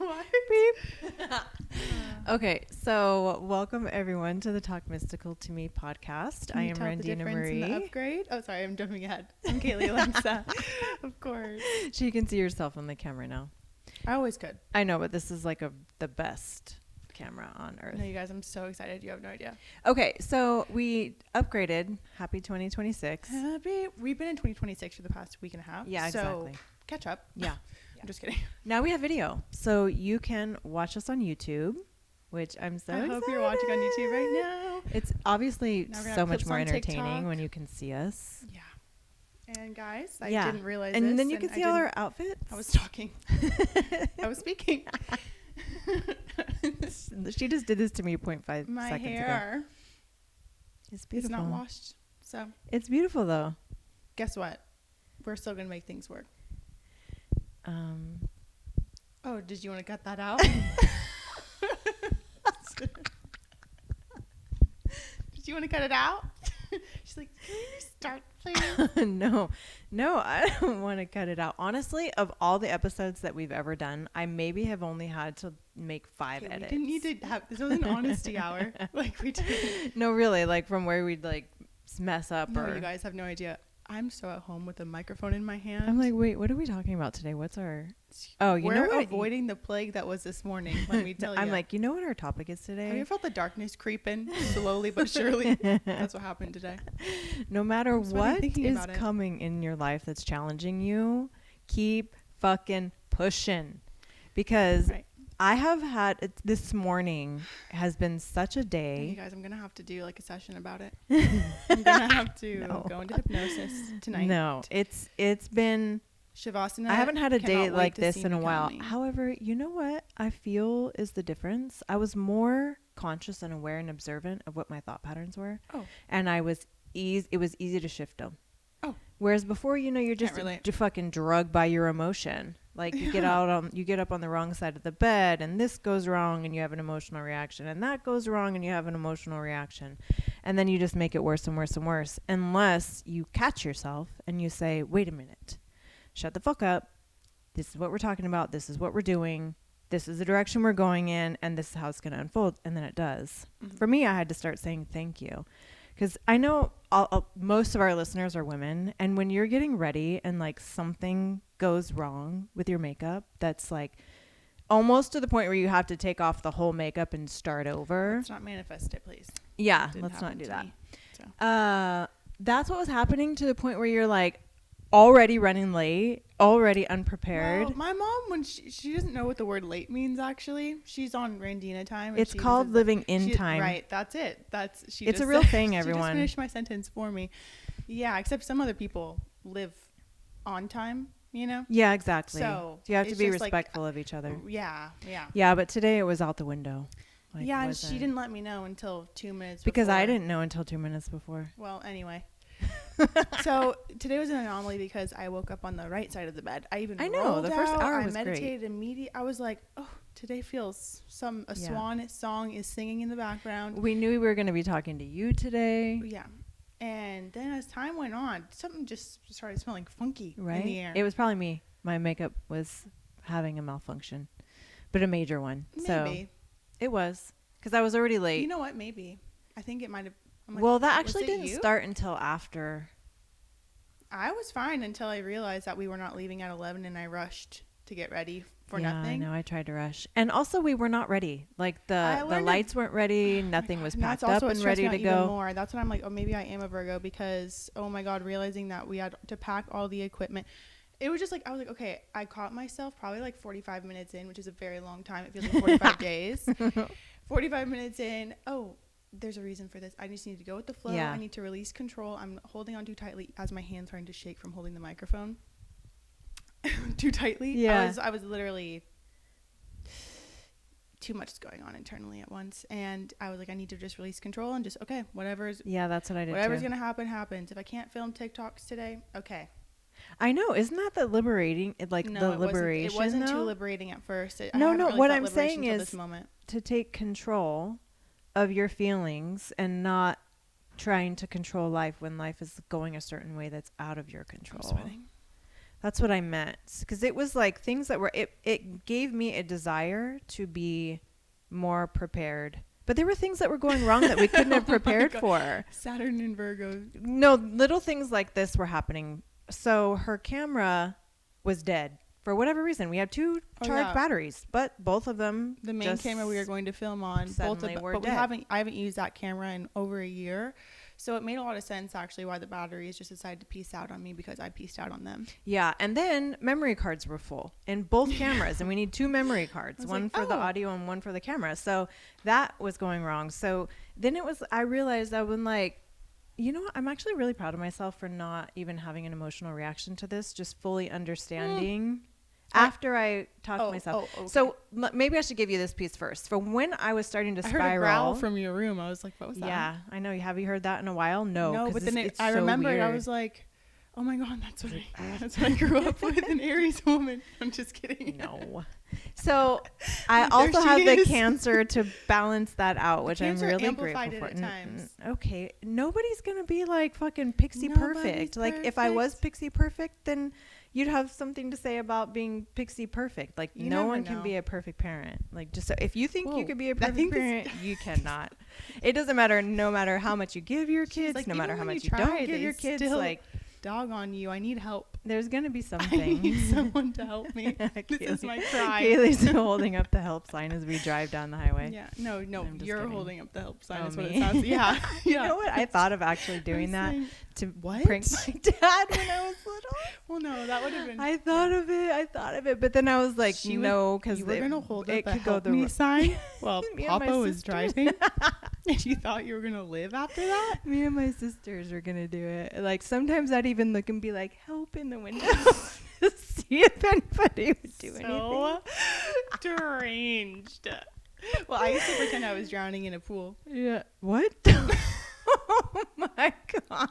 What? Beep. Okay, so welcome everyone to the Talk Mystical to Me podcast. Can I you am tell the Randina difference in the Marie. upgrade? Oh, sorry, I'm jumping ahead. I'm Kaylee Alexa. Of course. So you can see yourself on the camera now. I always could. I know, but this is like the best camera on earth. No, you guys, I'm so excited. You have no idea. Okay, so we upgraded. Happy 2026. We've been in 2026 for the past week and a half. Yeah, so exactly. catch up. Yeah. I'm just kidding. Now we have video. So you can watch us on YouTube, which I'm so I hope excited. you're watching on YouTube right now. It's obviously Now we're gonna so have much clips more on entertaining TikTok. when you can see us. Yeah. And guys, I Yeah. didn't realize And this. then you can see all our outfits. I was talking. I was speaking. She just did this to me 0.5 My seconds ago. hair It's is beautiful. not washed. So It's beautiful though. guess what? We're still going to make things work. Oh, did you want to cut that out? Did you want to cut it out? She's like, can we restart, please? No, I don't want to cut it out. Honestly, of all the episodes that we've ever done, I maybe have only had to make 5 Okay, edits. we didn't need to have, this was an honesty hour. Like we did. No, really, like from where we'd like mess up No, or. you guys have no idea. I'm so at home with a microphone in my hand. I'm like, wait, what are we talking about today? What's our? Oh, you know We're what? avoiding the plague that was this morning. Let me tell you. I'm like, you know what our topic is today? have you felt the darkness creeping slowly but surely? That's what happened today. No matter I'm sweating what thinking is about it. coming in your life that's challenging you, keep fucking pushing. Because Right. I have had this morning has been such a You day. guys, I'm gonna have to do like a session about it. I'm gonna have to No. go into hypnosis tonight. No, it's been. Shavasana. I haven't had a day cannot wait like to this see in a me while. coming. However, you know what I feel is the difference? I was more conscious and aware and observant of what my thought patterns were. Oh. And it was easy to shift them. Oh. Whereas before, you're Can't just relate. fucking drugged by your emotion. Like you get up on the wrong side of the bed and this goes wrong and you have an emotional reaction and that goes wrong and you have an emotional reaction. And then you just make it worse and worse and worse unless you catch yourself and you say, wait a minute, shut the fuck up. This is what we're talking about. This is what we're doing. This is the direction we're going in and this is how it's going to unfold. And then it does. Mhm. For me, I had to start saying thank you. Because I know most of our listeners are women. And when you're getting ready and like something goes wrong with your makeup, that's like almost to the point where you have to take off the whole makeup and start over. Let's not manifest it, please. Yeah, Didn't let's not happen do to that. me, so. That's what was happening to the point where you're like already running late, already unprepared. Well, my mom, when she doesn't know what the word late means, actually. She's on Randina time. and It's she called uses living in time. Right, that's it. It's just a real said- thing, She everyone. just finished my sentence for me. Yeah, except some other people live on time, you know? Yeah, exactly. So, you have to it's be just like- respectful of each other. Yeah. Yeah, but today it was out the window. Like, Yeah, and wasn't- she didn't let me know until 2 minutes because I before. didn't know until 2 minutes before. Well, anyway. So today was an anomaly because I woke up on the right side of the bed. I know, rolled the first out, hour I was great. meditated immediately. I was like, oh, today feels a Yeah. swan song is singing in the background. We knew we were going to be talking to you today. Yeah. And then as time went on, something just started smelling funky Right? in the air. It was probably me. My makeup was having a malfunction, but a major one. Maybe. So it was because I was already late. You know what? Maybe. I think it might have. I'm like, Well, that was actually it didn't you? start until after. I was fine until I realized that we were not leaving at 11 and I rushed to get ready for Yeah, nothing. I know. I tried to rush, and also we were not ready. Like the learned lights weren't ready. Nothing was And that's packed up also what and stressed ready me to out even go. more. That's when I'm like, oh, maybe I am a Virgo because, oh my God, realizing that we had to pack all the equipment. It was just like, I was like, okay, I caught myself probably like 45 minutes in, which is a very long time. It feels like 45 days. 45 minutes in. Oh, there's a reason for this. I just need to go with the flow. Yeah. I need to release control. I'm holding on too tightly as my hand's starting to shake from holding the microphone too tightly. Yeah. I was literally too much is going on internally at once, and I was like, I need to just release control and just whatever's Yeah, that's what I did. whatever's too. gonna happen happens. If I can't film TikToks today, okay. I know. Isn't that the liberating? Like No, the liberation. It wasn't too though? liberating at first. I No, haven't no, really what felt I'm liberation saying till is this moment. to take control of your feelings and not trying to control life when life is going a certain way that's out of your I'm control. sweating. That's what I meant. Because it was like things that were, it gave me a desire to be more prepared. But there were things that were going wrong that we couldn't have prepared for. Saturn and Virgo. No, little things like this were happening. So her camera was dead. For whatever reason, we have 2 charged batteries, but both of them, the main camera we were going to film on, both of them, but I haven't used that camera in over a year. So it made a lot of sense actually why the batteries just decided to peace out on me, because I pieced out on them. Yeah, and then memory cards were full in both cameras, and we need 2 memory cards, one for the audio and one for the camera. So that was going wrong. So then I realized I was like, you know what? I'm actually really proud of myself for not even having an emotional reaction to this, just fully understanding after I talked to myself. Okay. So maybe I should give you this piece first. For when I was starting to spiral. I heard a growl from your room. I was like, what was that? Yeah, I know. Have you heard that in a while? No, but then I remembered. I was like, oh my God, that's what I grew up with, an Aries woman. I'm just kidding. No. So I also have the Cancer to balance that out, which I'm really grateful for. Okay. Nobody's going to be like fucking pixie perfect. Like if I was pixie perfect, then you'd have something to say about being pixie perfect. Like no one can be a perfect parent. Like just so if you think you could be a perfect parent, you cannot. It doesn't matter. No matter how much you give your kids, like, no matter how much you don't give your kids, like dog on you. I need help. There's going to be something. I need someone to help me. This is my cry. Kaylee's holding up the help sign as we drive down the highway. Yeah. No, you're kidding. Holding up the help sign is what it sounds. Yeah. You know what? I thought of actually doing that to prank my dad when I was little. Well, no, that would have been. I thought of it. But then I was like, no, because you were going to hold up the help me sign while Papa was driving. And you thought you were going to live after that? Me and my sisters were going to do it. Like sometimes I'd even look and be like, help in the window to see if anybody would do anything. So deranged. Well, I used to pretend I was drowning in a pool. Yeah. What? Oh my God.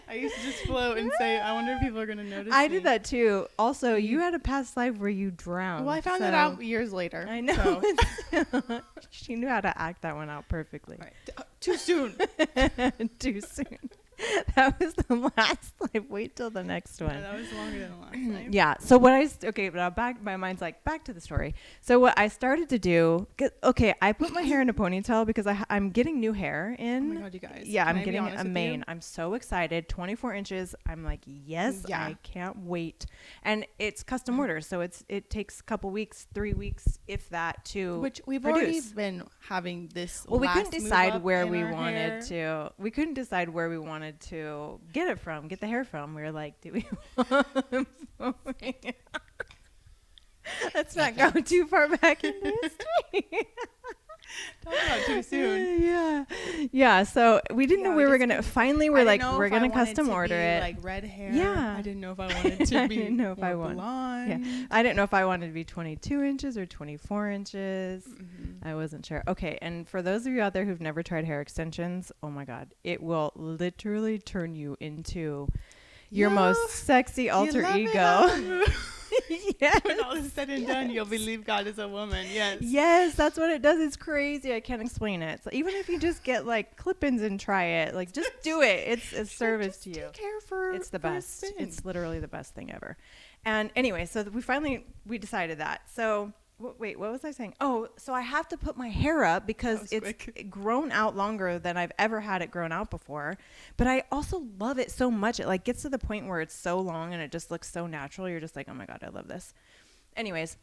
I used to just float and say, I wonder if people are going to notice I did that too. Also, you had a past life where you drowned. Well, I found that out years later. I know. So. She knew how to act that one out perfectly. Right. Too soon. Too soon. That was the last life. Wait till the next one. Yeah, that was longer than the last life. Yeah. So what my mind's like, back to the story. So what I started to do, I put my hair in a ponytail because I'm getting new hair in. Oh my God, you guys. Yeah, I'm getting a mane. I'm so excited. 24 inches. I'm like, yes, I can't wait. And it's custom order. So it takes a couple weeks, 3 weeks, if that, to Which we've produce. already been having this. Well, we couldn't decide where we wanted to. We couldn't decide where we wanted to get the hair from. We were like, do we want let's not go too far back in history. Talk about too soon. Yeah. So we didn't know we were gonna. Finally, we're like, we're gonna custom order it. Like red hair. Yeah. I didn't know if I wanted to be. I didn't know if I wanted. Yeah. I didn't know if I wanted to be 22 inches or 24 inches. Mm-hmm. I wasn't sure. Okay. And for those of you out there who've never tried hair extensions, oh my God, it will literally turn you into your most sexy alter ego. Yes. When all is said and done, you'll believe God is a woman. Yes, that's what it does. It's crazy. I can't explain it. So even if you just get like clip-ins and try it, like just do it. It's a service to you. It's the best. It's literally the best thing ever. And anyway, so we decided that. So wait, what was I saying? Oh, so I have to put my hair up because it's grown out longer than I've ever had it grown out before. But I also love it so much. It like gets to the point where it's so long and it just looks so natural. You're just like, oh my God, I love this. Anyways,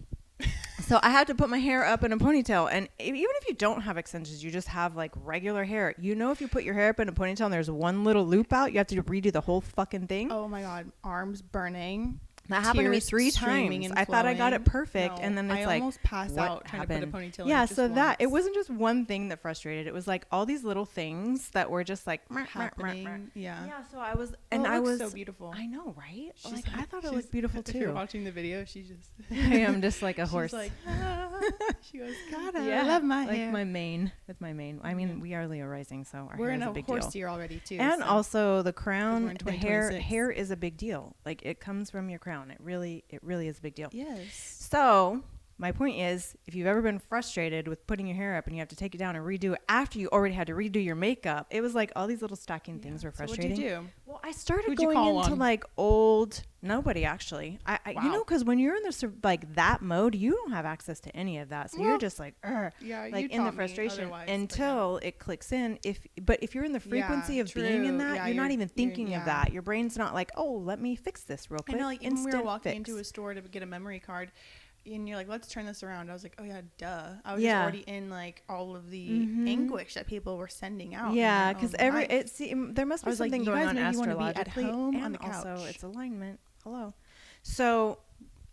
so I had to put my hair up in a ponytail. And even if you don't have extensions, you just have like regular hair. You know, if you put your hair up in a ponytail and there's one little loop out, you have to redo the whole fucking thing. Oh my God. Arms burning. That happened to me 3 times. I thought I got it perfect, and then it's like, I almost passed out trying to put a ponytail. Yeah, so that it wasn't just one thing that frustrated. It was like all these little things that were just like happening. Yeah. So I was, and I was so beautiful. I know, right? Like I thought it looked beautiful too. If you're watching the video, she just. I am just like a horse. She's like, she goes, God, I love my hair. Like my mane with my mane. I mean, we are Leo rising, so our we're hair in is a big horse deal. year already too. And also the crown, the hair is a big deal. Like it comes from your crown. It really is a big deal. Yes. So my point is, if you've ever been frustrated with putting your hair up and you have to take it down and redo it after you already had to redo your makeup, it was like all these little stacking things were frustrating. So what'd you do? Well, I started Who'd you going call into on? like old, nobody actually. Wow. You know, because when you're in the like that mode, you don't have access to any of that. So you're just like, yeah, like you in the taught me frustration otherwise, until it clicks in. But if you're in the frequency of being in that, you're not even thinking of that. Your brain's not like, oh, let me fix this real quick. I know, like when we were walking fix. into a store to get a memory card, and you're like, let's turn this around. I was like, oh yeah, duh. I was just already in like all of the anguish that people were sending out. Yeah, because there must be something going on astrologically, at home and on the couch. also it's alignment. Hello. So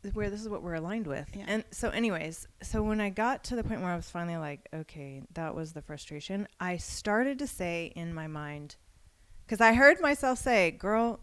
this is what we're aligned with. Yeah. And so anyways, so when I got to the point where I was finally like, okay, that was the frustration, I started to say in my mind, because I heard myself say, girl,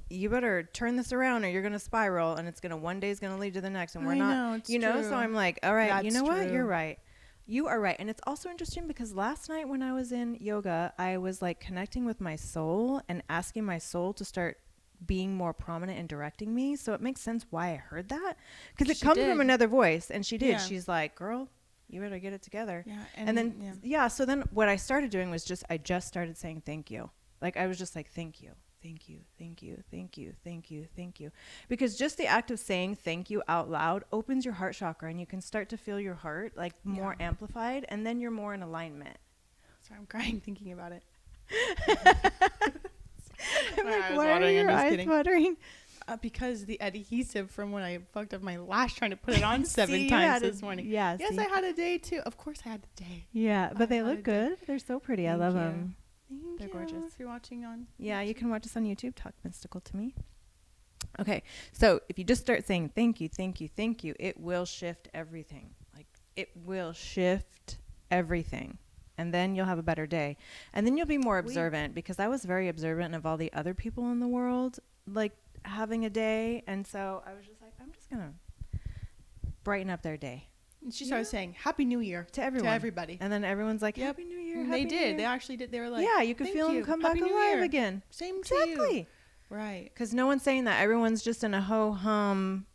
you better turn this around or you're going to spiral, and one day is going to lead to the next, and we're not, you know, so I'm like, all right, that's you know what? You're right. You are right. And it's also interesting because last night when I was in yoga, I was like connecting with my soul and asking my soul to start being more prominent and directing me. So it makes sense why I heard that, because it comes from another voice, and she did. Yeah. She's like, girl, you better get it together. Yeah. And then, so then what I started doing was I just started saying thank you. Like I was just like, thank you. Thank you, thank you, thank you, thank you, thank you. Because just the act of saying thank you out loud opens your heart chakra, and you can start to feel your heart like more amplified, and then you're more in alignment. Sorry, I'm crying thinking about it. I'm like, why are your eyes watering? Because the adhesive from when I fucked up my lash trying to put it on 7 times this morning. Yeah, yes, I had a day too. Of course I had the day. Yeah, but they look good. They're so pretty. I love them. They're gorgeous. If you're watching on you can watch us on YouTube. Talk Mystical to Me. Okay, so if you just start saying thank you, thank you, thank you, it will shift everything. Like it will shift everything, and then you'll have a better day, and then you'll be more observant, because I was very observant of all the other people in the world like having a day, and so I was just like, I'm just gonna brighten up their day. And she started saying Happy New Year to everyone, to everybody, and then everyone's like, Happy New Year. They did. They actually did. They were like, yeah, you could feel them come back alive again. Same to you. Right. Because no one's saying that. Everyone's just in a ho-hum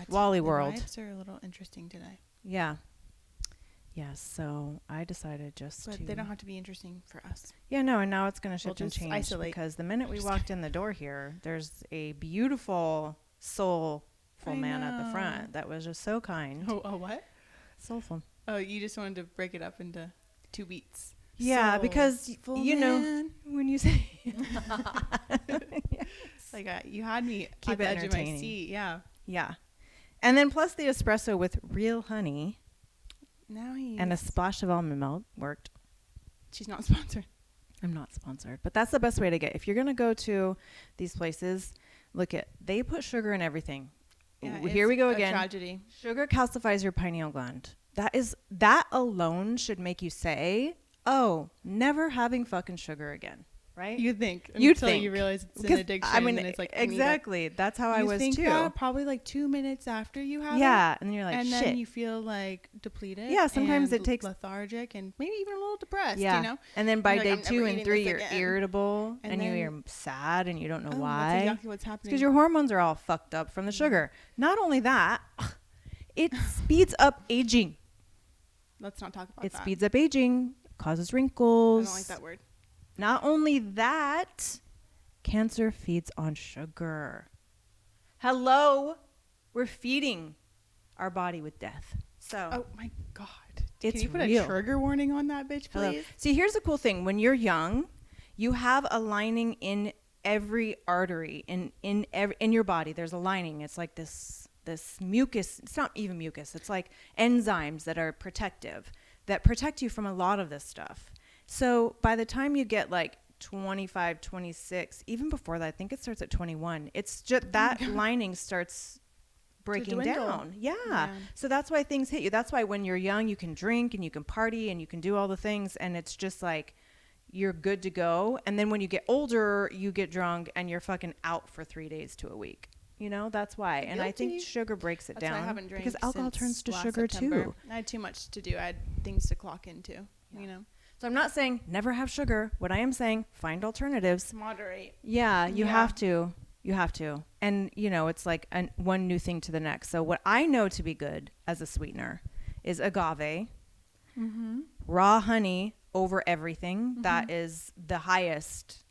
Wally world. The vibes are a little interesting today. Yeah. Yeah, so I decided But they don't have to be interesting for us. Yeah, no, and now it's going to shift and change. Isolate. Because the minute we walked in the door here, there's a beautiful soulful man at the front that was just so kind. Oh, what? Soulful. Oh, you just wanted to break it up into 2 beats. Yeah, because, you know, when you say... yes. Like, you had me at the edge of my seat. Yeah. Yeah. And then plus the espresso with real honey. Nice. And a splash of almond milk worked. She's not sponsored. I'm not sponsored. But that's the best way to get. If you're going to go to these places, they put sugar in everything. Yeah, here we go again. Tragedy. Sugar calcifies your pineal gland. That alone should make you say, oh, never having fucking sugar again. Right? You think until you realize it's an addiction. I mean, and it's like exactly. That's how I was too. You think that probably like 2 minutes after you have it. Yeah, and you're like, and shit. then you feel like depleted. Yeah, sometimes it takes lethargic and maybe even a little depressed. Yeah, you know. And then by day 2 and 3, you're irritable and you're sad and you don't know why. That's exactly what's happening. Because your hormones are all fucked up from the sugar. Not only that, it speeds up aging. Let's not talk about that. It speeds up aging, causes wrinkles. I don't like that word. Not only that, cancer feeds on sugar. Hello, we're feeding our body with death. So, oh my God, can you put real. a trigger warning on that bitch, please? Hello. See, here's the cool thing: when you're young, you have a lining in every artery in your body. There's a lining. It's like this mucus. It's not even mucus. It's like enzymes that are protective, that protect you from a lot of this stuff. So by the time you get like 25, 26, even before that, I think it starts at 21. It's just that lining starts breaking down. Yeah. So that's why things hit you. That's why when you're young, you can drink and you can party and you can do all the things. And it's just like, you're good to go. And then when you get older, you get drunk and you're fucking out for 3 days to a week. You know, that's why. And I think sugar breaks it down. Why I haven't drank because alcohol turns to sugar September. too. I had too much to do. I had things to clock into, you know. So I'm not saying never have sugar. What I am saying, find alternatives. Moderate. Yeah, you have to. You have to. And, you know, it's like one new thing to the next. So what I know to be good as a sweetener is agave, raw honey over everything. That is the highest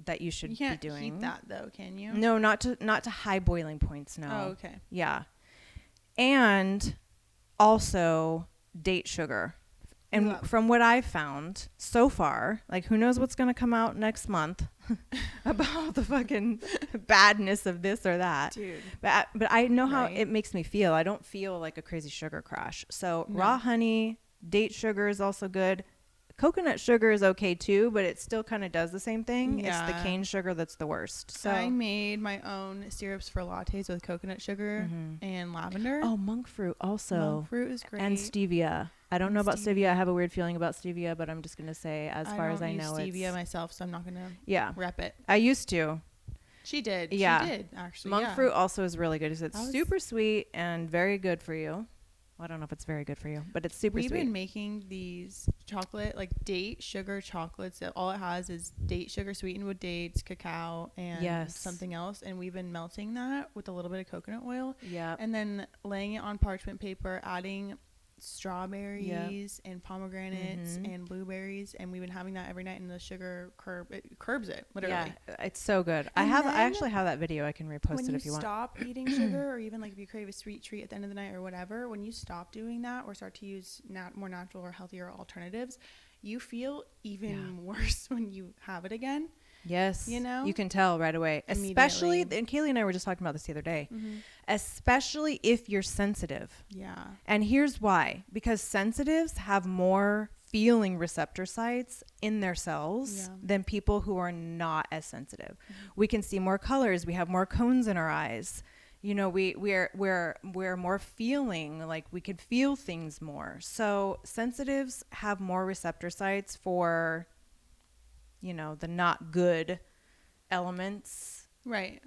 that you should You can't be doing. heat that though, can you? No, not to high boiling points. No. Oh, okay. Yeah. And also date sugar. And from what I've found so far, like who knows what's going to come out next month about the fucking badness of this or that. Dude. But I know how it makes me feel. I don't feel like a crazy sugar crash. So raw honey, date sugar is also good. Coconut sugar is okay too, but it still kind of does the same thing. Yeah. It's the cane sugar that's the worst. So I made my own syrups for lattes with coconut sugar and lavender. Oh, monk fruit also. Monk fruit is great. And stevia. I don't know about stevia. I have a weird feeling about stevia, but I'm just going to say as far as I know, I don't use stevia myself, so I'm not going to rep it. I used to. She did. Yeah. She did, actually. Monk fruit also is really good. It's super sweet and very good for you. Well, I don't know if it's very good for you, but it's super sweet. We've been making these chocolate, like date sugar chocolates that all it has is date sugar sweetened with dates, cacao, and something else. And we've been melting that with a little bit of coconut oil. Yeah. And then laying it on parchment paper, adding strawberries and pomegranates and blueberries, and we've been having that every night, and the sugar curbs it literally. Yeah, it's so good. I actually have that video. I can repost it if you want. When you stop eating sugar, or even like if you crave a sweet treat at the end of the night or whatever, when you stop doing that or start to use more natural or healthier alternatives, you feel even worse when you have it again. Yes. You know? You can tell right away. Especially, and Kaylee and I were just talking about this the other day, especially if you're sensitive. Yeah. And here's why. Because sensitives have more feeling receptor sites in their cells than people who are not as sensitive. We can see more colors. We have more cones in our eyes. You know, we're more feeling, like we could feel things more. So sensitives have more receptor sites for, you know, the not good elements. Right.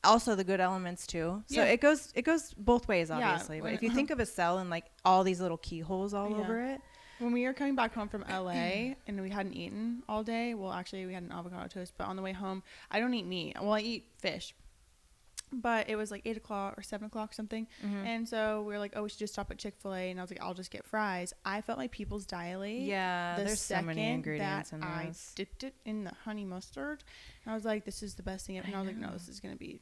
Also the good elements too. So it goes both ways, obviously. But if you think of a cell and like all these little keyholes all over it. When we were coming back home from LA and we hadn't eaten all day, well, actually we had an avocado toast, but on the way home, I don't eat meat. Well, I eat fish. But it was like 8 o'clock or 7 o'clock something. And so we were like, oh, we should just stop at Chick-fil-A. And I was like, I'll just get fries. I felt my pupils dilate. Yeah, there's so many ingredients in this. I dipped it in the honey mustard. And I was like, this is the best thing ever. And I was like, no, this is going to be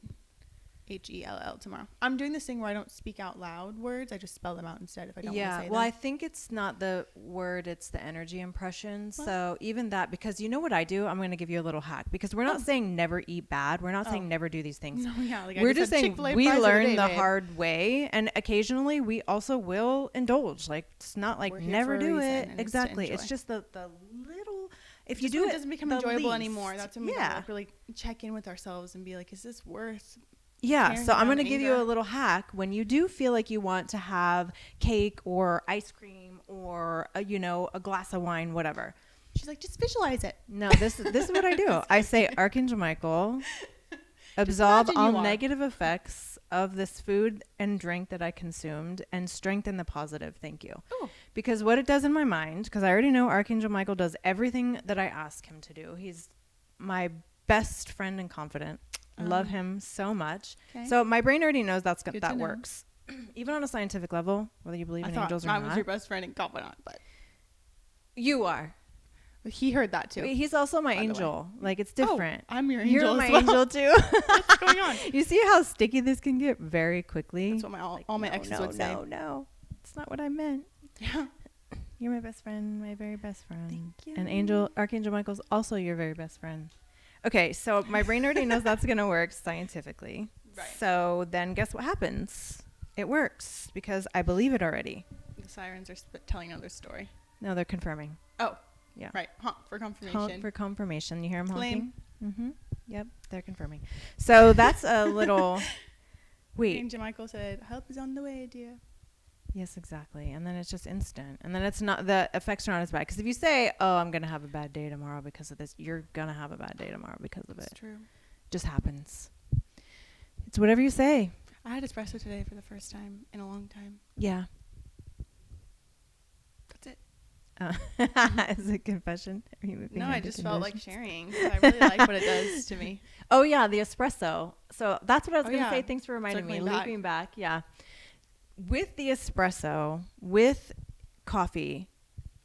HELL tomorrow. I'm doing this thing where I don't speak out loud words. I just spell them out instead if I don't want to say them. Well, I think it's not the word, it's the energy impression. What? So even that, because you know what I do? I'm going to give you a little hack, because we're not saying never eat bad. We're not saying never do these things. No, like we're just saying we learn the hard way, and occasionally we also will indulge. Like it's not like never do it. Exactly. It's just the little, if you do it, it doesn't become enjoyable anymore. That's when we like really check in with ourselves and be like, is this worth? Yeah, so I'm going to give you a little hack. When you do feel like you want to have cake or ice cream or, a glass of wine, whatever. She's like, just visualize it. No, this is what I do. I say, Archangel Michael, absolve all negative effects of this food and drink that I consumed and strengthen the positive. Thank you. Ooh. Because what it does in my mind, because I already know Archangel Michael does everything that I ask him to do. He's my best friend and confidant. Love him so much. Okay. So my brain already knows that works. Even on a scientific level, whether you believe in angels or not. I was your best friend and confidant, but you are. He heard that too. He's also my angel. Like it's different. Oh, I'm your angel. You're my angel too. What's going on? You see how sticky this can get very quickly? That's what all my exes would say. No, it's not what I meant. Yeah. You're my best friend, my very best friend. Thank you. And Archangel Michael's also your very best friend. Okay, so my brain already knows that's going to work scientifically. Right. So then guess what happens? It works because I believe it already. The sirens are telling another story. No, they're confirming. Oh, yeah. Right. Honk for confirmation. Honk for confirmation. You hear them honking? Mm-hmm. Yep, they're confirming. So that's a little... Wait. Angel Michael said, help is on the way, dear. Yes, exactly. And then it's just instant. And then it's not, the effects are not as bad. Because if you say, oh, I'm going to have a bad day tomorrow because of this, you're going to have a bad day tomorrow because of it. It's true. Just happens. It's whatever you say. I had espresso today for the first time in a long time. Yeah. That's it. Is it confession? Are you moving No, into I just felt like confession? sharing. 'Cause I really like what it does to me. Oh yeah, the espresso. So that's what I was Oh, going to yeah. say. Thanks for reminding me. Circling back. Looping back. Yeah. With the espresso, with coffee,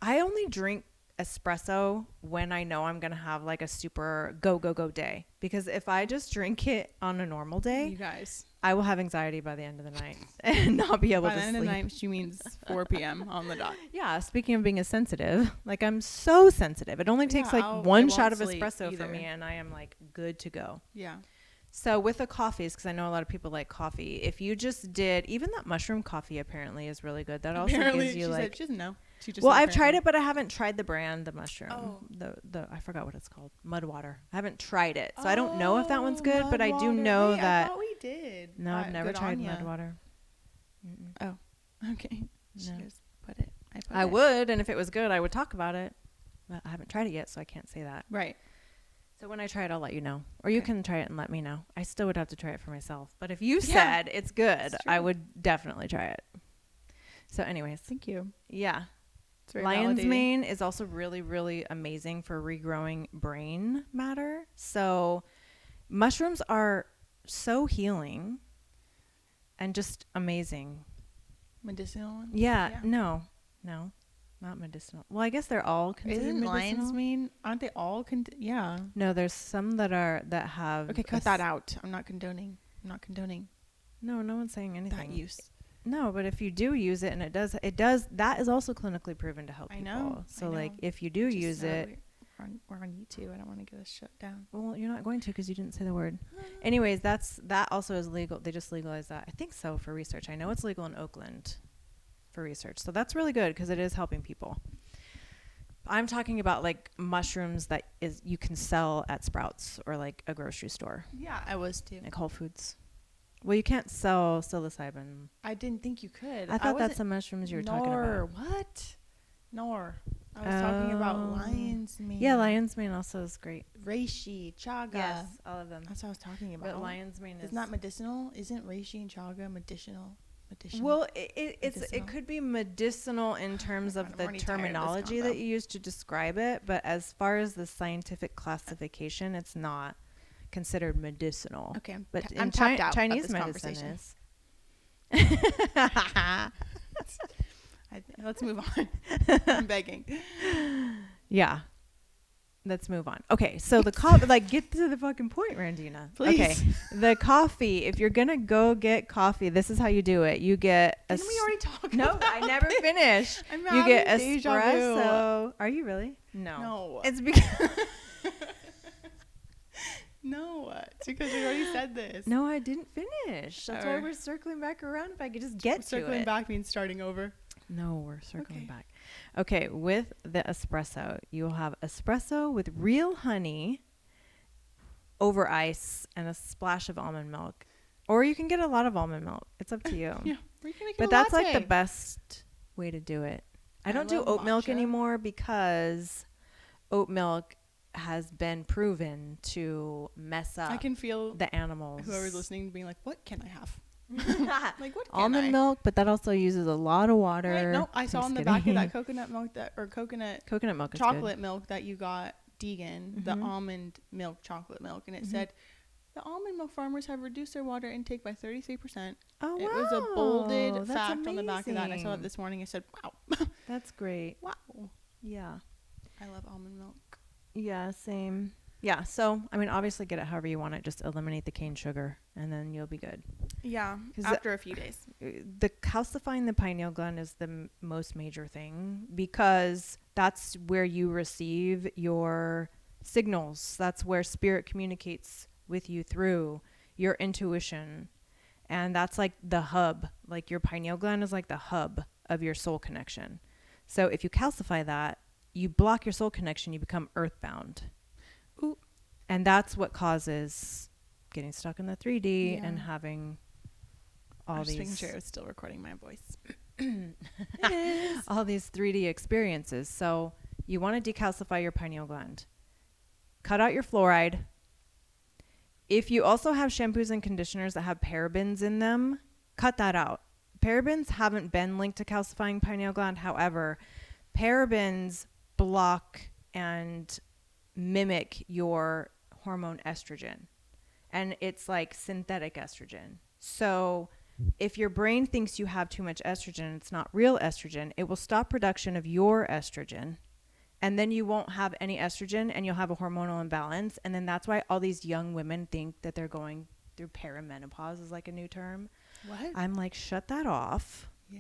I only drink espresso when I know I'm going to have like a super go day. Because if I just drink it on a normal day, You guys. I will have anxiety by the end of the night and not be able By to the sleep. end of the night, she means 4 p.m. on the dot. Yeah, speaking of being a sensitive, like I'm so sensitive. It only takes Yeah, like I one won't shot of sleep espresso for either. me and I am like good to go. Yeah. So with the coffees, because I know a lot of people like coffee, if you just did, even that mushroom coffee apparently is really good. That also Apparently, gives you she like, said she doesn't know. She just well, said I've tried apparently. it, but I haven't tried the brand, the mushroom, Oh. the I forgot what it's called, mud water. I haven't tried it, so I don't know if that one's good, but I do Mud know water. Wait, that. I thought we did. No, I've never Good tried on ya. mud water. Mm-mm. Okay. She No. goes, put it. I it. would, and if it was good, I would talk about it, but I haven't tried it yet, so I can't say that. Right. So when I try it, I'll let you know. Or you Okay. can try it and let me know. I still would have to try it for myself. But if you Yeah, said it's good, it's I true. would definitely try it. So anyways, Thank you. yeah. It's very Lion's validating. mane is also really, really amazing for regrowing brain matter. So mushrooms are so healing and just amazing. Medicinal one? Yeah. No, not medicinal. Well, I guess they're all considered Isn't medicinal. lion's mane? Aren't they all? Yeah. No, there's some that have. Okay, cut that out. I'm not condoning. No, no one's saying anything. That use. No, but if you do use it and it does, that is also clinically proven to help I people. know, So I know. like if you do Just use now it, we're on YouTube. I don't want to get us shut down. well, you're not going to because you didn't say the word. Anyways, that also is legal. They just legalized that. I think so for research. I know it's legal in Oakland for research. So that's really good because it is helping people. I'm talking about like mushrooms that is you can sell at Sprouts or like a grocery store, Yeah, I was too. like Whole Foods. Well, you can't sell psilocybin. I didn't think you could. I thought that's the mushrooms you were talking about. What? Nor. I was talking about lion's mane. Yeah, lion's mane also is great. Reishi, chaga. Yes, all of them. That's what I was talking about. But lion's mane is Isn't that medicinal? Isn't reishi and chaga medicinal? well, it Medicinal? could be medicinal in terms God, of I'm the already tired of this terminology combo. that you use to describe it, but as far as the scientific classification, it's not considered medicinal. Okay, But I'm in tapped out of Chinese this medicine conversation. is. Let's move on. I'm begging. Yeah. Let's move on. Okay, so the coffee, like, get to the fucking point, Randina. Please. Okay, the coffee. If you're gonna go get coffee, this is how you do it. You get a. Didn't we already talk No, about I never this? finished. I'm You get having deja vu. espresso. Are you really? No. No. It's because No, it's because we already said this. no, I didn't finish. That's why Or- we're circling back around. If I could just get to Circling it. back means starting over. No, we're circling Okay. back. Okay, with the espresso, you will have espresso with real honey over ice and a splash of almond milk. Or you can get a lot of almond milk. It's up to you. Yeah, we can make it But a that's like latte. the best way to do it. I I don't do love oat milk matcha. anymore because oat milk has been proven to mess up I can feel the animals. whoever's listening being like, "What can I have?" Like, what can Almond I? milk, but that also uses a lot of water. Right? No, I saw I'm on the just back of kidding. that coconut milk Coconut milk is chocolate milk that you got Deegan, the Mhm. almond milk chocolate milk, and it Mhm. said the almond milk farmers have reduced their water intake by 33%. good. Oh, wow. It was a bolded That's fact on the back of that, and I saw it amazing. this morning. I said, "Wow, That's great. wow, Yeah. I love almond milk." Yeah, same. Yeah, so, I mean, obviously get it however you want it. Just eliminate the cane sugar, and then you'll be good. Yeah, 'Cause after a few days. The calcifying the pineal gland is the most major thing because that's where you receive your signals. That's where spirit communicates with you through your intuition. And that's like the hub. Like your pineal gland is like the hub of your soul connection. So if you calcify that, you block your soul connection, you become earthbound. Ooh. And that's what causes getting stuck in the 3D and Yeah. having I all was just making these sure it was still recording my voice. all these 3D experiences. So you want to decalcify your pineal gland. Cut out your fluoride. If you also have shampoos and conditioners that have parabens in them, cut that out. Parabens haven't been linked to calcifying pineal gland. However, Parabens block and mimic your hormone estrogen, and it's like synthetic estrogen. So if your brain thinks you have too much estrogen, it's not real estrogen, it will stop production of your estrogen, and then you won't have any estrogen and you'll have a hormonal imbalance. And then that's why all these young women think that they're going through perimenopause, is like a new term. What? I'm like, shut that off. Yeah.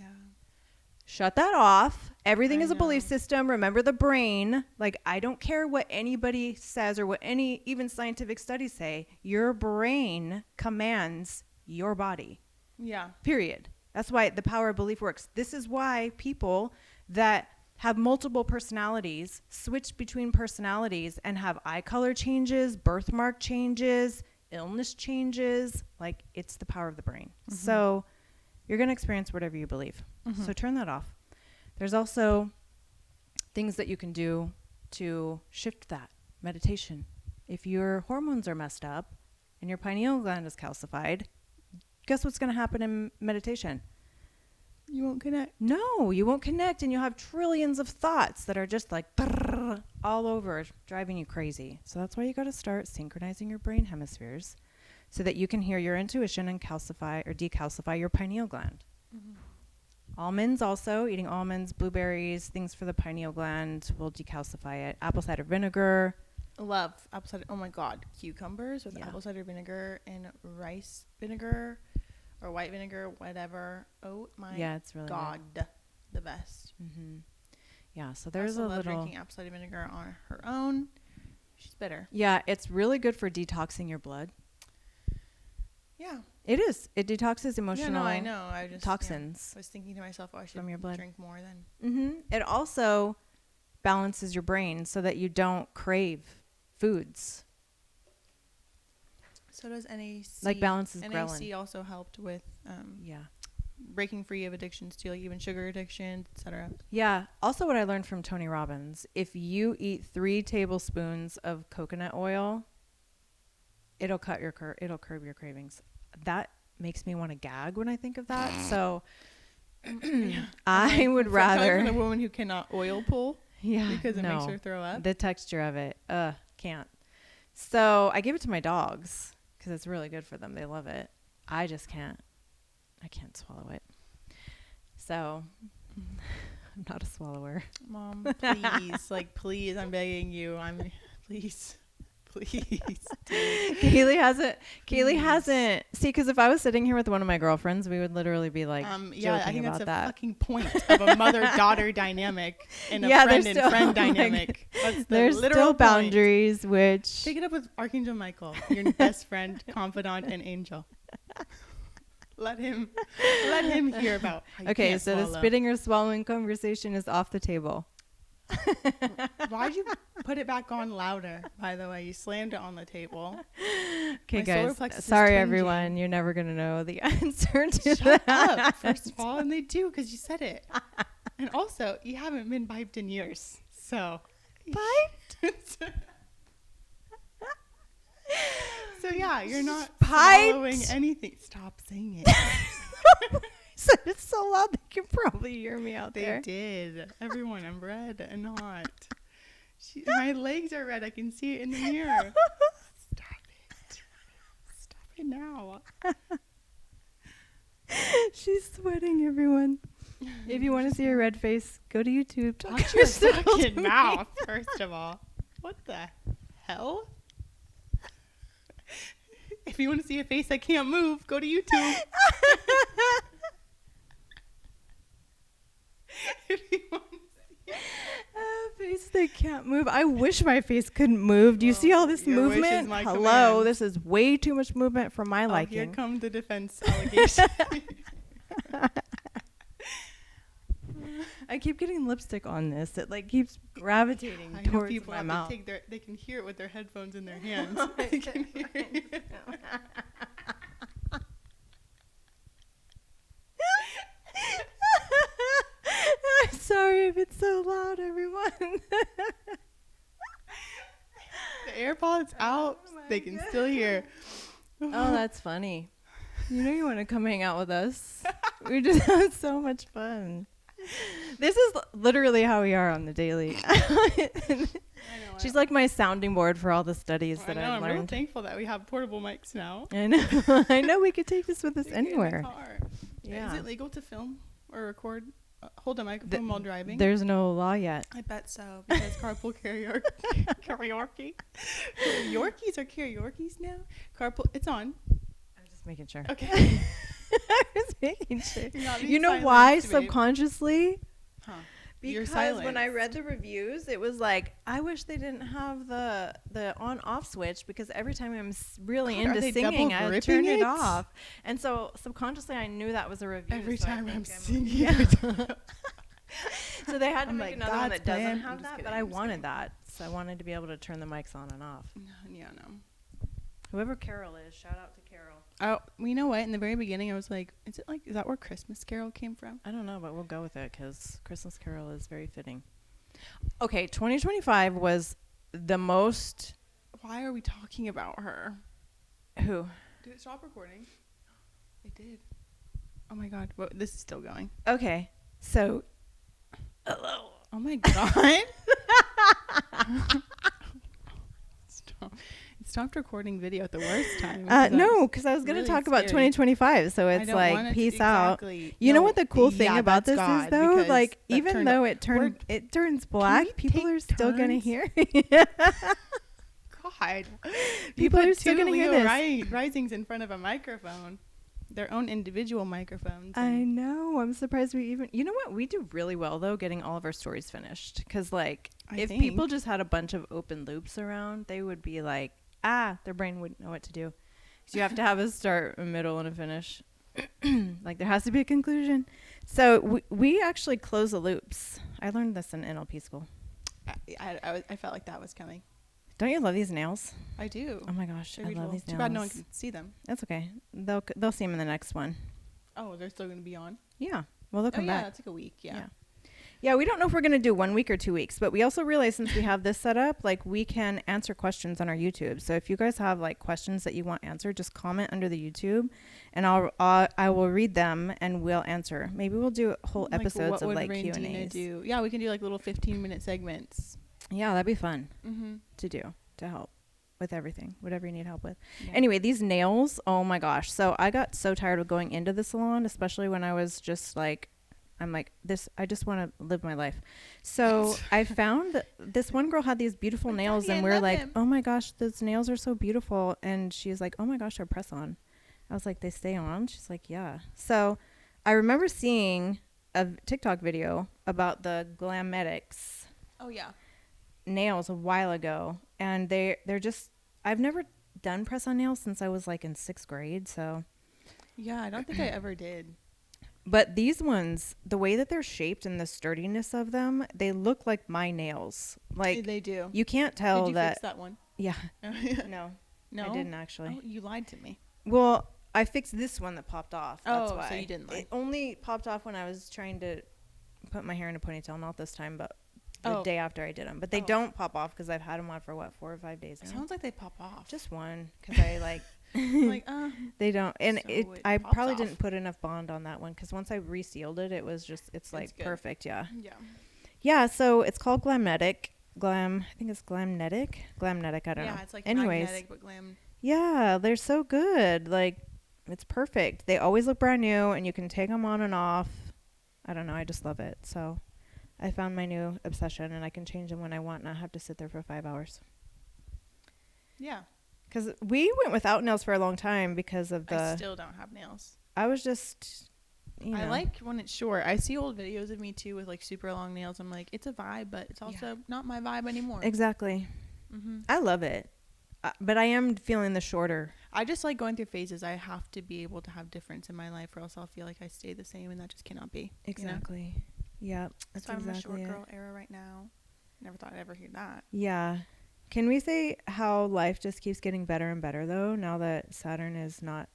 Shut that off. Everything is a know. belief system. Remember the brain. Like, I don't care what anybody says or what any even scientific studies say. Your brain commands your body. Yeah. Period. That's why the power of belief works. This is why people that have multiple personalities switch between personalities and have eye color changes, birthmark changes, illness changes. Like, it's the power of the brain. Mm-hmm. So you're going to experience whatever you believe. Mm-hmm. So turn that off. There's also things that you can do to shift that. Meditation. If your hormones are messed up and your pineal gland is calcified, guess what's going to happen in meditation? You won't connect. No, you won't connect, and you'll have trillions of thoughts that are just like all over, driving you crazy. So that's why you got to start synchronizing your brain hemispheres so that you can hear your intuition and calcify or decalcify your pineal gland. Mm-hmm. Almonds also, eating almonds, blueberries, things for the pineal gland will decalcify it. Apple cider vinegar. Love apple cider. Oh my God. Cucumbers with apple cider vinegar and rice vinegar or white vinegar, whatever. Oh my it's really God. Good. The best. Mm-hmm. Yeah, so there's I a love little drinking apple cider vinegar on her own. She's bitter. Yeah, it's really good for detoxing your blood. Yeah. It is. It detoxes emotional I know. I just toxins. I was thinking to myself, I should from your blood. Drink more then. Mm-hmm. It also balances your brain so that you don't crave foods. So does NAC. Like balances NAC ghrelin. also helped with breaking free of addictions too, like even sugar addictions, etc. Yeah. Also, what I learned from Tony Robbins, if you eat 3 tablespoons of coconut oil, it'll curb your cravings. That makes me want to gag when I think of that. So I would rather a woman who cannot oil pull. Yeah. Because it makes her throw up. The texture of it. Can't. So I give it to my dogs because it's really good for them. They love it. I just can't. I can't swallow it. So I'm not a swallower. Mom, please. Please, I'm begging you. Please. Kaylee hasn't. See, because if I was sitting here with one of my girlfriends, we would literally be like, joking I think about that's that. a fucking point of a mother-daughter dynamic and a friend and friend dynamic. There's still boundaries, which take it up with Archangel Michael, your best friend, confidant, and angel. Let him hear about. How you can't swallow. The spitting or swallowing conversation is off the table. Why'd you put it back on louder? By the way, you slammed it on the table. Okay, guys. Sorry, everyone. You're never gonna know the answer to Shut that. up, first of all, and they do because you said it. And also, you haven't been piped in years, so piped. So yeah, you're not piped? swallowing anything. Stop saying it. Said it so loud they can probably hear me out there. They did. Everyone, I'm red and hot. My legs are red. I can see it in the mirror. Stop it. Stop it now. She's sweating, everyone. If you want to see her red face, go to YouTube. Watch your fucking mouth, first of all. What the hell? If you want to see a face that can't move, go to YouTube. If you want to see a face that can't move. I wish my face couldn't move. Do you see all this movement? Hello, this is way too much movement for my liking. Here come the defense allegations. I keep getting lipstick on this. It keeps gravitating towards people my have mouth. To they can hear it with their headphones in their hands. They can hear it. I'm sorry if it's so loud, everyone. The AirPods out. They can still hear. Oh, that's funny. You know you want to come hang out with us. We just had so much fun. This is literally how we are on the daily. She's like my sounding board for all the studies that I've I'm really learned. thankful that we have portable mics now. I know. I know we could take this with us Take it in my anywhere. car. Yeah. Is it legal to film or record? Hold a microphone while driving? There's no law yet. I bet so, because carpool karaoke. Karaoke. Yorkies are karaoke's now. Carpool. It's on. I'm just making sure. Okay. I was making sure. You're not being You know silenced, why babe. subconsciously? Huh. Because You're when I silenced. read the reviews, it was like, I wish they didn't have the on-off switch, because every time I'm really God, are into they singing, double I turn ripping it it? off. And so subconsciously, I knew that was a review. Every so I time I'm think singing. Yeah. So they had to I'm make like, another one "That's that doesn't planned." I'm have just that, kidding, but I I'm just wanted kidding. that. So I wanted to be able to turn the mics on and off. Yeah, no. Whoever Carol is, shout out to Carol. Oh, well, you know what? In the very beginning, I was like, is that where Christmas Carol came from? I don't know, but we'll go with it because Christmas Carol is very fitting. Okay, 2025 was the most... Why are we talking about her? Who? Did it stop recording? It did. Oh my God. Well, this is still going. Okay, so... Hello. Oh my God. Stop. It stopped recording video at the worst time. No, because I was going to really talk about scary. 2025, so I it's don't want like, it to- peace out. exactly. You know No, what the cool thing yeah, about this that's is, God, though? because Like, that even turned- though it turns black, we people take are still going to turns? hear. God. People You are put still two going to hear Leo this. Risings in front of a microphone. Their own individual microphones. I know. I'm surprised we even... You know what? We do really well, though, getting all of our stories finished. Because, like, if people just had a bunch of open loops around, they would be like, their brain wouldn't know what to do. So you have to have a start, a middle, and a finish. Like, there has to be a conclusion. So we actually close the loops. I learned this in NLP school. I felt like that was coming. Don't you love these nails? I do. Oh, my gosh. They're I beautiful. love these nails. Too bad no one can see them. That's okay. They'll see them in the next one. Oh, they're still going to be on? Yeah. Well, they'll come yeah, back. that's like a week. Yeah. Yeah, we don't know if we're going to do 1 week or 2 weeks, but we also realize since we have this set up, like, we can answer questions on our YouTube. So if you guys have like questions that you want answered, just comment under the YouTube and I will read them and we'll answer. Maybe we'll do whole episodes of like Q&As. Do? Yeah, we can do like little 15-minute segments. Yeah, that'd be fun Mm-hmm. to help with everything, whatever you need help with. Yeah. Anyway, these nails, oh my gosh. So I got so tired of going into the salon, especially when I was just like, I'm like, I just want to live my life. So I found that this one girl had these beautiful My nails, daddy, and I we're love like, him. oh my gosh, those nails are so beautiful. And she's like, oh my gosh, they're press on. I was like, they stay on? She's like, yeah. So I remember seeing a TikTok video about the Glametics Oh, yeah. nails a while ago. And they're just, I've never done press on nails since I was like in 6th grade. So, Yeah, I don't think I ever did. but these ones, the way that they're shaped and the sturdiness of them, they look like my nails. Like, They do. you can't tell Did you that. fix that one? Yeah. No. No, I didn't actually. Oh, you lied to me. Well, I fixed this one that popped off. That's Oh, why. so you didn't lie. It only popped off when I was trying to put my hair in a ponytail. Not this time, but the day after I did them. But they don't pop off because I've had them on for 4 or 5 days It now. sounds like they pop off. Just one because I like. like, They don't, and So it. it I pops probably off. didn't put enough bond on that one because once I resealed it, it was just it's like good. perfect. Yeah. yeah. Yeah. So it's called Glametic. I think it's Glamnetic. I don't know. Yeah, it's like Anyways, magnetic, but glam. yeah, they're so good. Like, it's perfect. They always look brand new, and you can take them on and off. I don't know. I just love it. So I found my new obsession, and I can change them when I want, not have to sit there for 5 hours. Yeah. Because we went without nails for a long time because of I still don't have nails. I was just, I like when it's short. I see old videos of me too with like super long nails. I'm like, it's a vibe, but it's also not my vibe anymore. Exactly. Mm-hmm. I love it. But I am feeling the shorter. I just like going through phases. I have to be able to have difference in my life, or else I'll feel like I stay the same, and that just cannot be. Exactly. Yeah. That's So I'm in a exactly short it. girl era right now. Never thought I'd ever hear that. Yeah. Can we say how life just keeps getting better and better, though, now that Saturn is not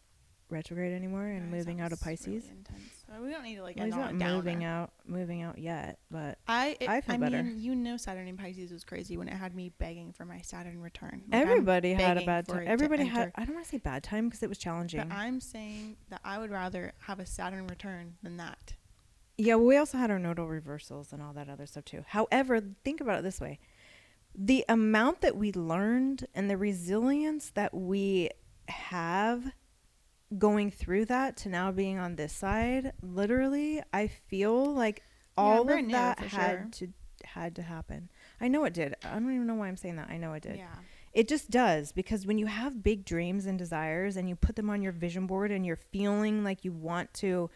retrograde anymore and Yeah, it moving out of sounds Pisces? really intense. We don't need to like Well, end he's on not a moving downer. out yet, but I feel better. mean, you know, Saturn in Pisces was crazy when it had me begging for my Saturn return. Like, everybody I'm had a begging bad for time. it to Everybody had, enter. I don't want to say bad time because it was challenging. But I'm saying that I would rather have a Saturn return than that. Yeah, well, we also had our nodal reversals and all that other stuff too. However, think about it this way. The amount that we learned and the resilience that we have going through that to now being on this side, literally, I feel like all of that had to happen. I know it did. I don't even know why I'm saying that. I know it did. Yeah. It just does, because when you have big dreams and desires and you put them on your vision board and you're feeling like you want to,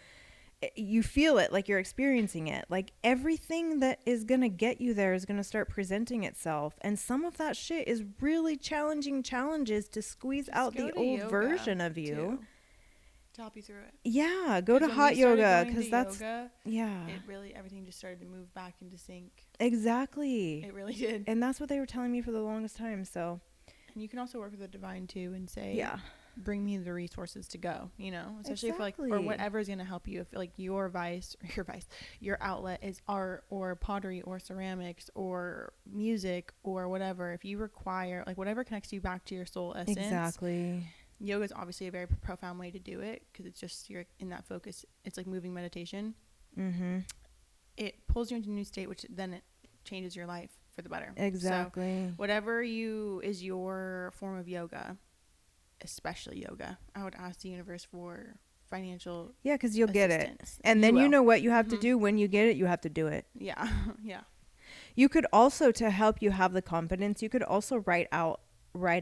you feel it, like you're experiencing it, like everything that is going to get you there is going to start presenting itself. And some of that shit is really challenging challenges to squeeze Just out the old version of you. Too, to help you through it. Yeah, go to hot yoga, because that's yoga, yeah. It really, everything just started to move back into sync. Exactly. It really did. And that's what they were telling me for the longest time. So, and you can also work with the divine too and say, yeah, bring me the resources to go, you know, especially if like, or whatever is going to help you. If like your outlet is art or pottery or ceramics or music or whatever, if you require like whatever connects you back to your soul essence. Exactly. Yoga is obviously a very profound way to do it, because it's just, you're in that focus. It's like moving meditation. Mm-hmm. It pulls you into a new state, which then it changes your life for the better. Exactly. So whatever is your form of yoga, especially yoga, I would ask the universe for financial because you'll get it. And you then will. you know what you have to do. When you get it, you have to do it. Yeah. Yeah. You could also, to help you have the confidence, you could also write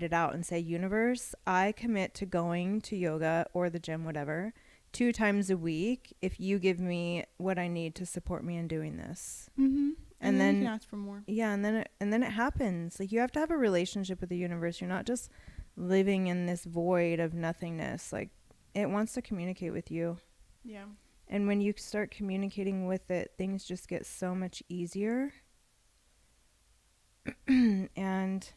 it out and say, universe, I commit to going to yoga or the gym, whatever, 2 times a week if you give me what I need to support me in doing this. Mm-hmm. And then you can ask for more. Yeah, and then it happens. Like, you have to have a relationship with the universe. You're not just living in this void of nothingness. Like, it wants to communicate with you. Yeah. And when you start communicating with it, things just get so much easier. And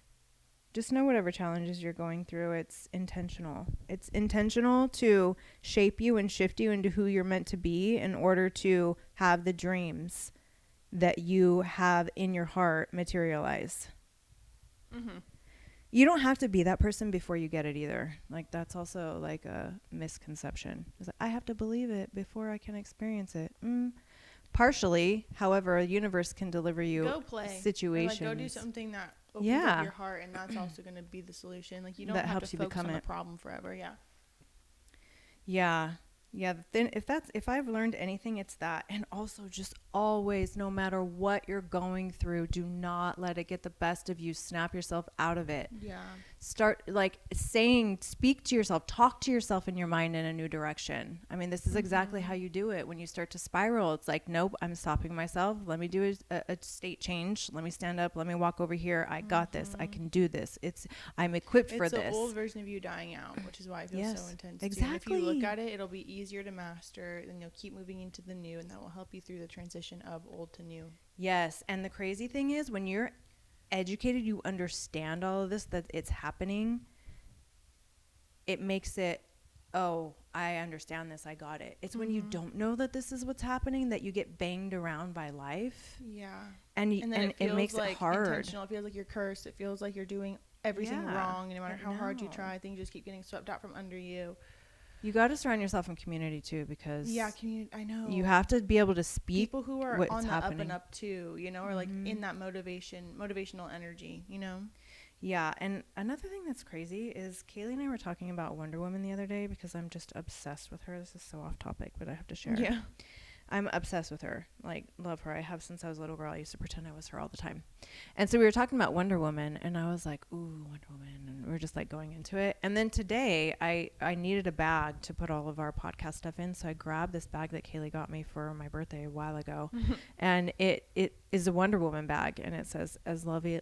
just know whatever challenges you're going through, it's intentional. It's intentional to shape you and shift you into who you're meant to be in order to have the dreams that you have in your heart materialize. Mm-hmm. You don't have to be that person before you get it either. Like, that's also like a misconception. It's like, I have to believe it before I can experience it. Partially, however, a universe can deliver you situations. Or like, go do something that opens up your heart, and that's also going to be the solution. Like, you don't have to focus on the problem forever. Yeah. Yeah. Yeah. Then if I've learned anything, it's that. And also, just always, no matter what you're going through, do not let it get the best of you. Snap yourself out of it. Yeah. Start speak to yourself, talk to yourself in your mind in a new direction. I mean, this is exactly how you do it. When you start to spiral, it's like, nope, I'm stopping myself. Let me do a state change. Let me stand up. Let me walk over here. I got this. I can do this. I'm equipped for this. It's the old version of you dying out, which is why it feels so intense. Exactly. If you look at it, it'll be easier to master, then you'll keep moving into the new, and that will help you through the transition of old to new. Yes. And the crazy thing is, when you're educated, you understand all of this, that it's happening, it makes it, oh, I understand this, I got it. It's when you don't know that this is what's happening that you get banged around by life. Yeah. And it makes it hard. Intentional. It feels like you're cursed. It feels like you're doing everything wrong, and no matter how hard you try, things just keep getting swept out from under you. You got to surround yourself in community too, because community. I know you have to be able to speak. People who are on the happening. up and up too, you know, or like in that motivational energy, you know. Yeah, and another thing that's crazy is Kaylee and I were talking about Wonder Woman the other day, because I'm just obsessed with her. This is so off topic, but I have to share. Yeah. I'm obsessed with her. Like, love her. I have since I was a little girl. I used to pretend I was her all the time. And so we were talking about Wonder Woman, and I was like, ooh, Wonder Woman. And we were just like going into it. And then today I needed a bag to put all of our podcast stuff in. So I grabbed this bag that Kaylee got me for my birthday a while ago. And it is a Wonder Woman bag. And it says, as lovely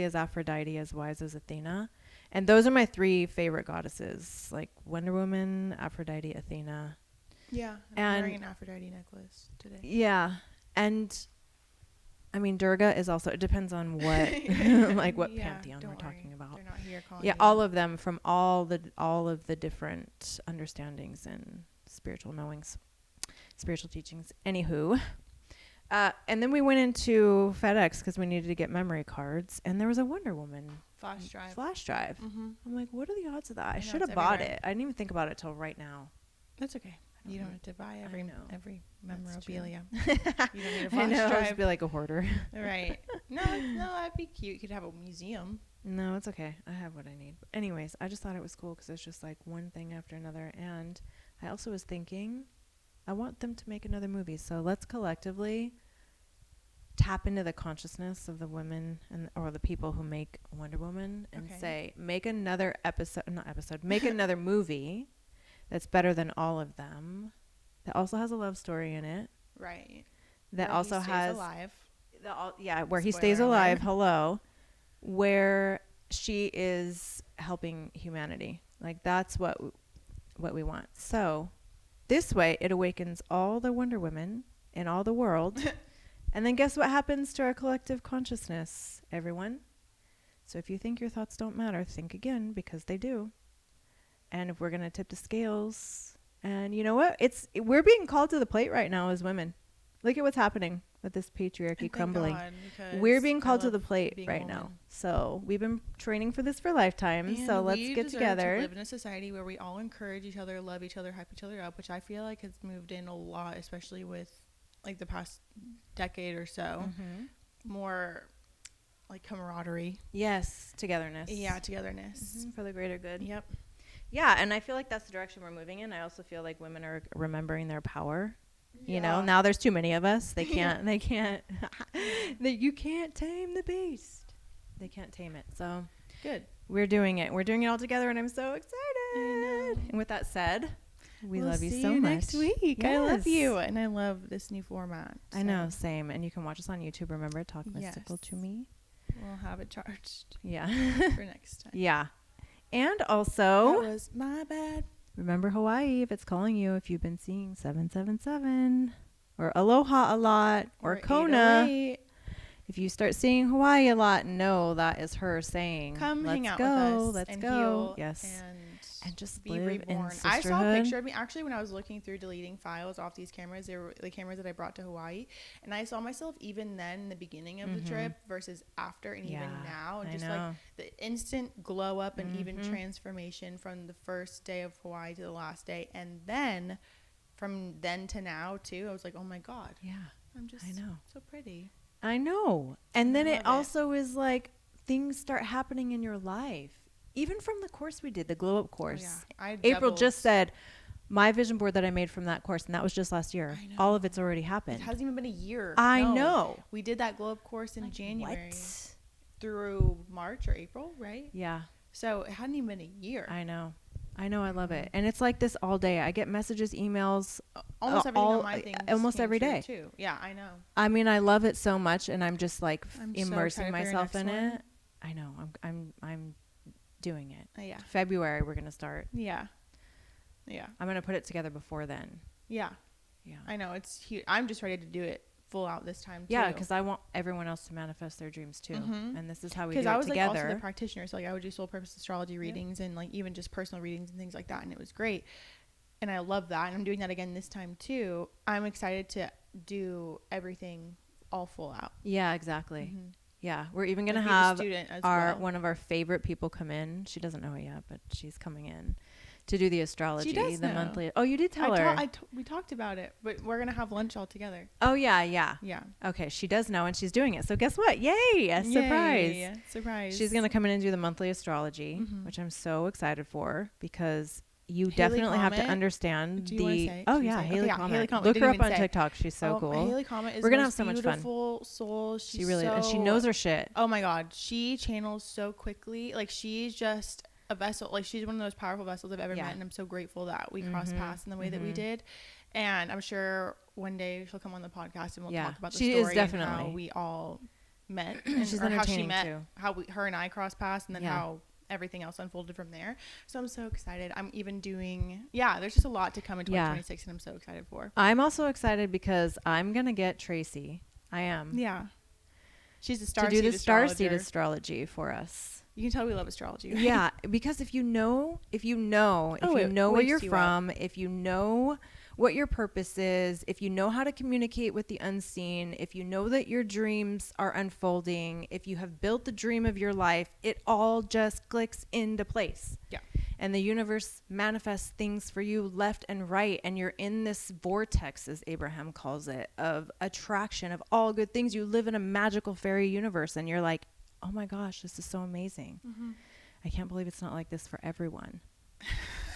as Aphrodite, as wise as Athena. And those are my 3 favorite goddesses, like Wonder Woman, Aphrodite, Athena. Yeah, I'm wearing an Aphrodite necklace today. Yeah, and I mean, Durga is also, it depends on what, like what pantheon we're talking about. They're not here calling you. All of them, from all of the different understandings and spiritual knowings, spiritual teachings. Anywho, and then we went into FedEx because we needed to get memory cards, and there was a Wonder Woman flash drive. Mm-hmm. I'm like, what are the odds of that? I should have bought it. I didn't even think about it till right now. That's okay. You don't have to buy every memorabilia. You don't need a flash I know, drive. just be like a hoarder. Right. No, that'd be cute. You could have a museum. No, it's okay. I have what I need. But anyways, I just thought it was cool because it's just like one thing after another. And I also was thinking, I want them to make another movie. So let's collectively tap into the consciousness of the women or the people who make Wonder Woman and say, make another make another movie that's better than all of them. That also has a love story in it. Right. That where also he stays has alive. Where he Spoiler stays alive. alert. Hello. Where she is helping humanity. Like that's what we want. So this way it awakens all the Wonder Women in all the world. And then guess what happens to our collective consciousness, everyone? So if you think your thoughts don't matter, think again, because they do. And if we're going to tip the scales, and you know what? We're being called to the plate right now as women. Look at what's happening with this patriarchy crumbling. God, we're being called to the plate right now. So we've been training for this for lifetime. And so let's get together. To live in a society where we all encourage each other, love each other, hype each other up, which I feel like has moved in a lot, especially with like the past decade or so. More like camaraderie. Yes, togetherness. Yeah, togetherness. For the greater good. Yep. Yeah, and I feel like that's the direction we're moving in. I also feel like women are remembering their power. You know, now there's too many of us. They can't, you can't tame the beast. They can't tame it. So good. We're doing it. We're doing it all together, and I'm so excited. And with that said, we'll love you so much. Next week. Yes. I love you, and I love this new format. I know, same. And you can watch us on YouTube. Remember, Talk Mystical to Me. We'll have it charged. Yeah. For next time. Yeah. And also, that was my bad. Remember Hawaii if it's calling you, if you've been seeing 777 or Aloha a lot or Kona. If you start seeing Hawaii a lot, know that is her saying, come let's hang out go, with us. Let's and go. Heal Yes. And just be live reborn. in sisterhood. I saw a picture of me actually when I was looking through deleting files off these cameras. They were the cameras that I brought to Hawaii, and I saw myself even then in the beginning of the trip versus after, and even now, and just like the instant glow up and even transformation from the first day of Hawaii to the last day, and then from then to now too. I was like, oh my god, I'm just so pretty. I know. And then it also is like things start happening in your life. Even from the course we did, the glow up course. April just said, my vision board that I made from that course, and that was just last year. All of it's already happened. It hasn't even been a year. I know. We did that glow up course in January through March or April, right? Yeah. So it hadn't even been a year. I know. I love it. And it's like this all day. I get messages, emails. Almost everything on my thing. Almost every day. Too. Yeah, I know. I mean, I love it so much, and I'm just like immersing so myself in it. I know. I'm doing it. Yeah. February we're gonna start. Yeah. I'm gonna put it together before then. Yeah. I know, it's huge. I'm just ready to do it full out this time too. Yeah, because I want everyone else to manifest their dreams too, and this is how we do it together. Because I was like also the practitioner, so like I would do soul purpose astrology readings and like even just personal readings and things like that, and it was great. And I love that, and I'm doing that again this time too. I'm excited to do everything all full out. Yeah, exactly. Yeah, we're even gonna have one of our favorite people come in. She doesn't know it yet, but she's coming in to do the astrology. She does know. Monthly. Oh, you did tell her. We talked about it, but we're gonna have lunch all together. Oh yeah. Okay, she does know, and she's doing it. So guess what? Yay! A surprise! Surprise! She's gonna come in and do the monthly astrology, which I'm so excited for because you definitely have to understand Haley Comet. Look her up on TikTok. She's so cool. Haley Comet is we're gonna have so much fun. Beautiful soul. She really and she knows her shit. Oh my god, she channels so quickly. Like she's just a vessel. Like she's one of those powerful vessels I've ever met, and I'm so grateful that we crossed paths in the way that we did. And I'm sure one day she'll come on the podcast and we'll talk about the story is definitely. and how we all met. And she's how she entertaining met, too. how her and I crossed paths, and then how everything else unfolded from there. So I'm so excited. I'm even doing there's just a lot to come in 2026 and I'm so excited for. I'm also excited because I'm gonna get Tracy. I am. She's a to do the starseed astrology for us. You can tell we love astrology, right? Yeah, because if you know where you're from, if you know what your purpose is, if you know how to communicate with the unseen, if you know that your dreams are unfolding, if you have built the dream of your life, it all just clicks into place. Yeah. And the universe manifests things for you left and right. And you're in this vortex, as Abraham calls it, of attraction of all good things. You live in a magical fairy universe and you're like, oh my gosh, this is so amazing. Mm-hmm. I can't believe it's not like this for everyone.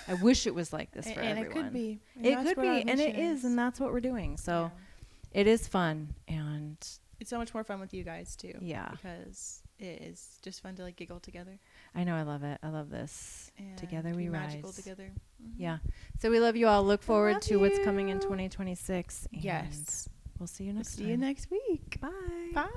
I wish it was like this for everyone. And it could be. It could be, and it is, and that's what we're doing. So it is fun, and it's so much more fun with you guys too. Yeah. Because it is just fun to like giggle together. I know, I love it. I love this. And together we rise. Magical together. Mm-hmm. Yeah. So we love you all. Look forward to what's coming in 2026. And yes. we'll see you next time. See you next week. Bye. Bye.